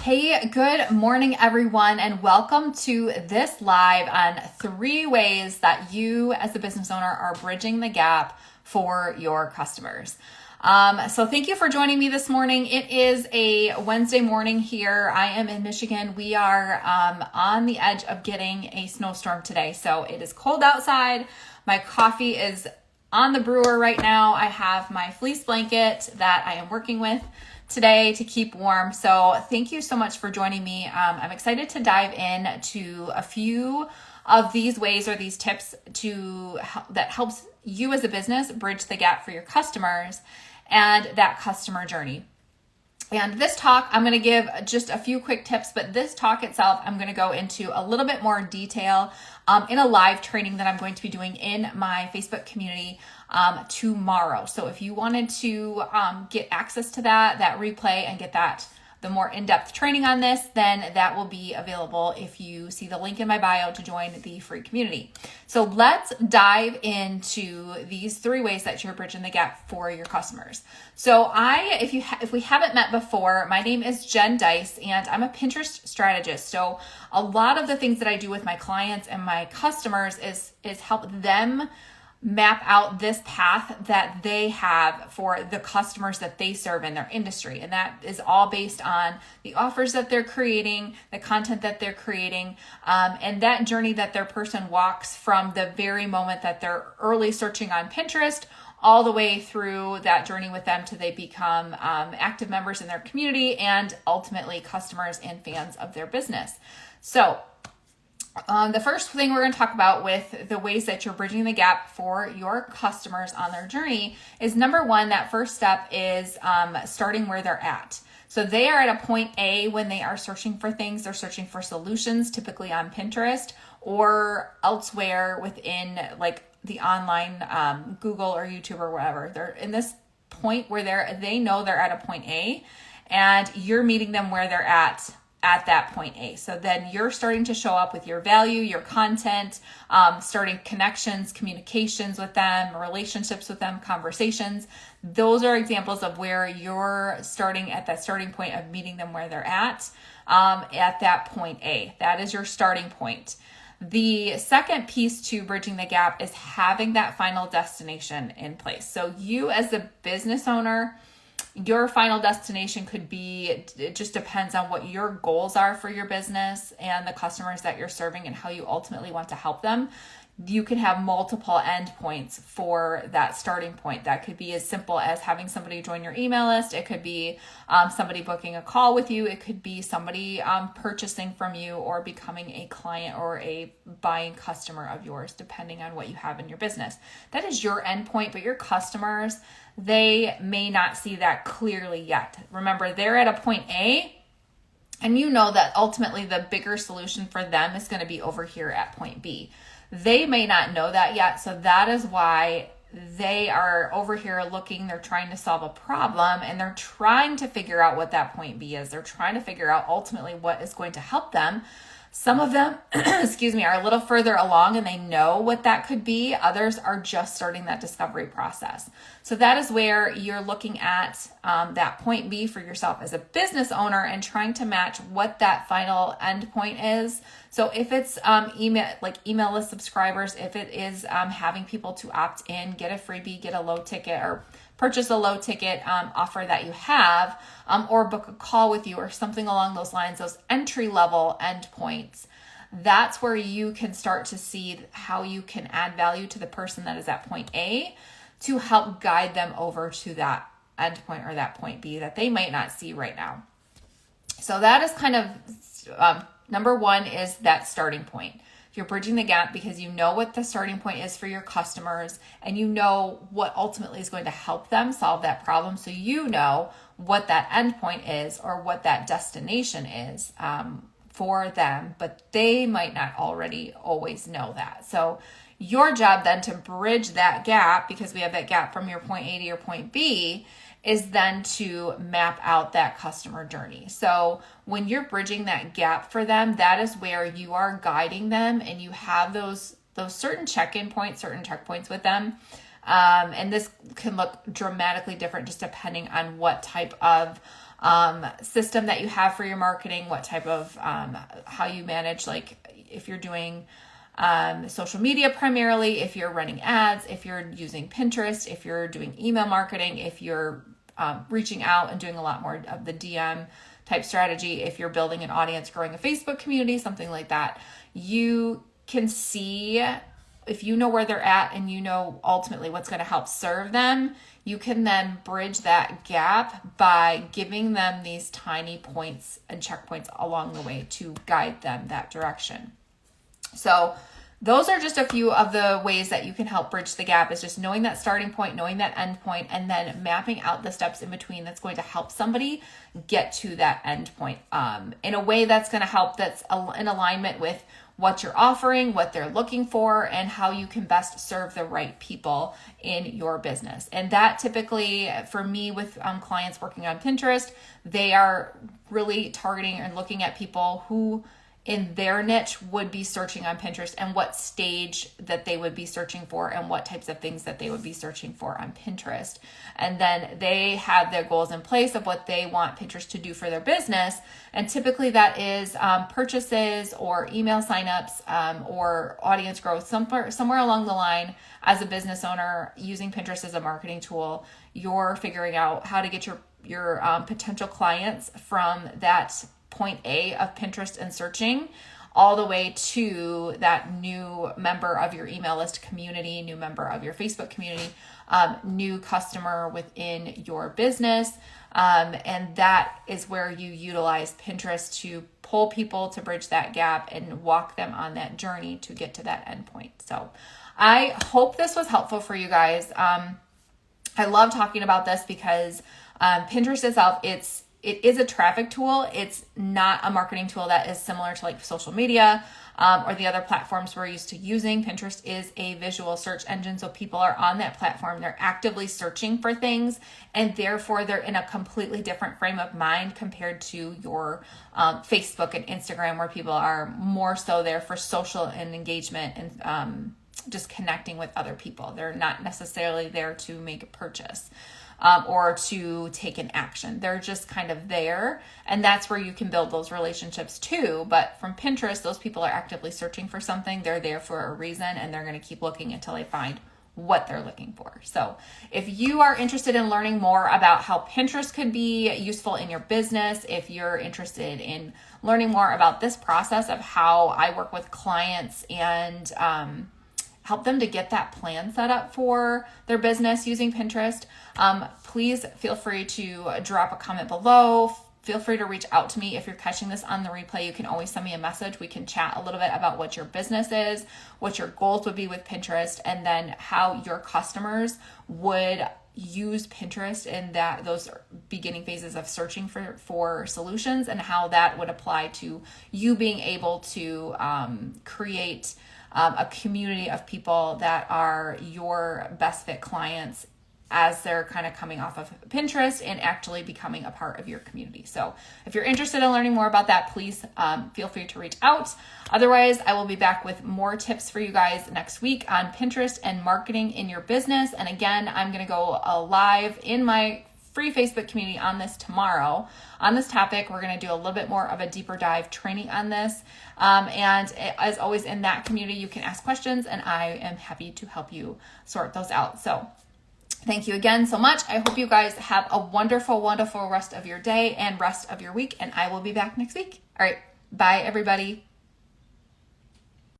Hey, good morning, everyone, and welcome to this live on 3 ways that you as a business owner are bridging the gap for your customers. So thank you for joining me this morning. It is a Wednesday morning here. I am in Michigan. We are on the edge of getting a snowstorm today. So it is cold outside. My coffee is on the brewer right now. I have my fleece blanket that I am working with today to keep warm. So thank you so much for joining me. I'm excited to dive in to a few of these ways or these tips that helps you as a business bridge the gap for your customers and that customer journey. And this talk, I'm going to give just a few quick tips, but this talk itself, I'm going to go into a little bit more detail in a live training that I'm going to be doing in my Facebook community tomorrow. So if you wanted to get access to that replay and get the more in-depth training on this, then that will be available if you see the link in my bio to join the free community. So let's dive into these 3 ways that you're bridging the gap for your customers. So if we haven't met before, my name is Jen Dice and I'm a Pinterest strategist. So a lot of the things that I do with my clients and my customers is help them map out this path that they have for the customers that they serve in their industry. And that is all based on the offers that they're creating, the content that they're creating, and that journey that their person walks from the very moment that they're early searching on Pinterest all the way through that journey with them till they become active members in their community and ultimately customers and fans of their business. So the first thing we're going to talk about with the ways that you're bridging the gap for your customers on their journey is number 1, that first step is starting where they're at. So they are at a point A when they are searching for things. They're searching for solutions, typically on Pinterest or elsewhere within like the online Google or YouTube or whatever. They're in this point where they know they're at a point A and you're meeting them where they're at that point A. So then you're starting to show up with your value, your content, starting connections, communications with them, relationships with them, conversations. Those are examples of where you're starting at that starting point of meeting them where they're at that point A. That is your starting point. The second piece to bridging the gap is having that final destination in place. So you as a business owner, your final destination could be, it just depends on what your goals are for your business and the customers that you're serving and how you ultimately want to help them. You can have multiple endpoints for that starting point. That could be as simple as having somebody join your email list. It could be somebody booking a call with you. It could be somebody purchasing from you or becoming a client or a buying customer of yours, depending on what you have in your business. That is your endpoint, but your customers, they may not see that clearly yet. Remember, they're at a point A, and you know that ultimately the bigger solution for them is going to be over here at point B. They may not know that yet, so that is why they are over here looking, they're trying to solve a problem, and they're trying to figure out what that point B is. They're trying to figure out ultimately what is going to help them. Some of them, are a little further along and they know what that could be. Others are just starting that discovery process. So that is where you're looking at that point B for yourself as a business owner and trying to match what that final end point is. So if it's email list subscribers, if it is having people to opt in, get a freebie, get a low ticket, or purchase a low ticket offer that you have, or book a call with you or something along those lines, those entry level endpoints, that's where you can start to see how you can add value to the person that is at point A to help guide them over to that endpoint or that point B that they might not see right now. So that is kind of number 1 is that starting point. You're bridging the gap because you know what the starting point is for your customers and you know what ultimately is going to help them solve that problem. So you know what that endpoint is or what that destination is for them, but they might not already always know that. So your job then to bridge that gap, because we have that gap from your point A to your point B, is then to map out that customer journey. So when you're bridging that gap for them, that is where you are guiding them and you have those certain check-in points, certain checkpoints with them. And this can look dramatically different just depending on what type of system that you have for your marketing, what type of, how you manage, like if you're doing social media primarily, if you're running ads, if you're using Pinterest, if you're doing email marketing, if you're reaching out and doing a lot more of the DM type strategy, if you're building an audience, growing a Facebook community, something like that, you can see, if you know where they're at and you know ultimately what's going to help serve them, you can then bridge that gap by giving them these tiny points and checkpoints along the way to guide them that direction. So those are just a few of the ways that you can help bridge the gap, is just knowing that starting point, knowing that end point, and then mapping out the steps in between that's going to help somebody get to that end point in a way that's going to help, that's in alignment with what you're offering, what they're looking for, and how you can best serve the right people in your business. And that typically, for me with clients working on Pinterest, they are really targeting and looking at people who in their niche would be searching on Pinterest, and what stage that they would be searching for, and what types of things that they would be searching for on Pinterest. And then they have their goals in place of what they want Pinterest to do for their business. And typically that is purchases or email signups or audience growth. Somewhere along the line, as a business owner using Pinterest as a marketing tool, you're figuring out how to get your potential clients from that point A of Pinterest and searching all the way to that new member of your email list community, new member of your Facebook community, new customer within your business. And that is where you utilize Pinterest to pull people to bridge that gap and walk them on that journey to get to that endpoint. So I hope this was helpful for you guys. I love talking about this because Pinterest itself, it is a traffic tool. It's not a marketing tool that is similar to like social media or the other platforms we're used to using. Pinterest is a visual search engine. So people are on that platform. They're actively searching for things, and therefore they're in a completely different frame of mind compared to your Facebook and Instagram, where people are more so there for social and engagement and just connecting with other people. They're not necessarily there to make a purchase. Or to take an action. They're just kind of there, and that's where you can build those relationships too. But from Pinterest, those people are actively searching for something. They're there for a reason, and they're going to keep looking until they find what they're looking for. So if you are interested in learning more about how Pinterest could be useful in your business, if you're interested in learning more about this process of how I work with clients and help them to get that plan set up for their business using Pinterest, please feel free to drop a comment below. Feel free to reach out to me. If you're catching this on the replay, you can always send me a message. We can chat a little bit about what your business is, what your goals would be with Pinterest, and then how your customers would use Pinterest in those beginning phases of searching for solutions, and how that would apply to you being able to create a community of people that are your best fit clients as they're kind of coming off of Pinterest and actually becoming a part of your community. So if you're interested in learning more about that, please feel free to reach out. Otherwise, I will be back with more tips for you guys next week on Pinterest and marketing in your business. And again, I'm going to go live in my free Facebook community on this tomorrow. On this topic, we're going to do a little bit more of a deeper dive training on this. And as always, in that community, you can ask questions, and I am happy to help you sort those out. So thank you again so much. I hope you guys have a wonderful, wonderful rest of your day and rest of your week, and I will be back next week. All right. Bye, everybody.